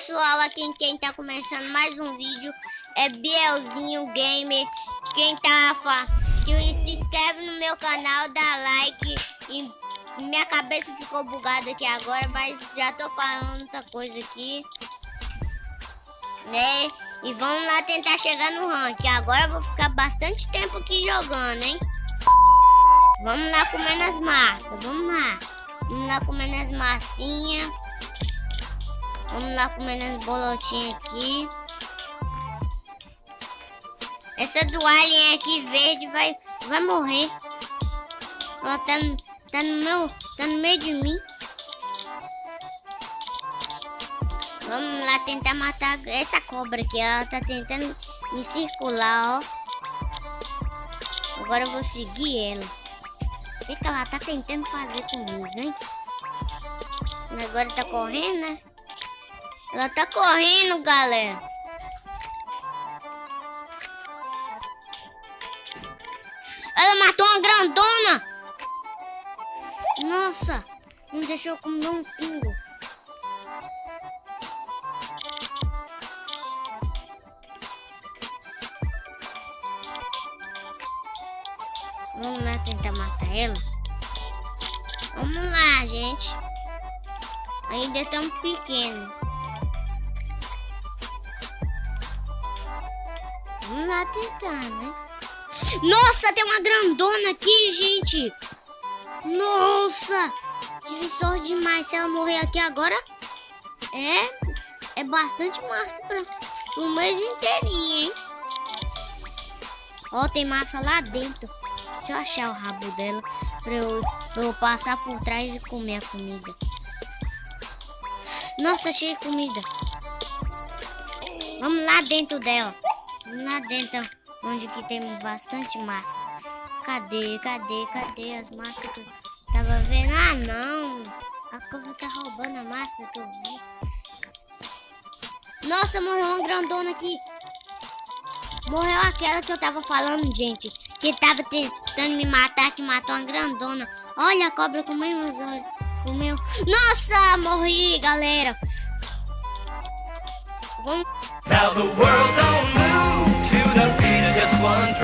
pessoal, aqui quem tá começando mais um vídeo é Bielzinho Gamer. Que se inscreve no meu canal, dá like. E minha cabeça ficou bugada aqui agora, mas já tô falando muita coisa aqui, né? E vamos lá tentar chegar no rank. Agora eu vou ficar bastante tempo aqui jogando, hein? Vamos lá comendo as massas, vamos lá. Vamos lá comendo as massinhas. Vamos lá comendo as bolotinhas aqui. Essa do alien aqui verde vai morrer. Ela tá no meio de mim. Vamos lá tentar matar essa cobra aqui. Ela tá tentando me circular, ó. Agora eu vou seguir ela. O que ela tá tentando fazer comigo, hein? Agora tá correndo, né? Ela tá correndo, galera. Ela matou uma grandona. Nossa, não deixou eu comer um pingo. Vamos lá tentar matar ela. Vamos lá, gente. Ainda é tão pequeno. Vamos lá tentar, né? Nossa, tem uma grandona aqui, gente. Nossa, tive sorte demais. Se ela morrer aqui agora, é bastante massa para o mês inteirinho, hein? Ó, tem massa lá dentro. Deixa eu achar o rabo dela pra eu passar por trás e comer a comida. Nossa, achei comida. Vamos lá dentro dela. Vamos lá dentro, onde que tem bastante massa. Cadê as massas que eu tava vendo? Ah, não. A cobra tá roubando a massa que eu vi. Nossa, morreu uma grandona aqui. Morreu aquela que eu tava falando, gente. Que tava tentando me matar, que matou uma grandona. Olha, a cobra comeu meus olhos. Comeu. Nossa, morri, galera. Vamos. Now the world don't move to the beat of just one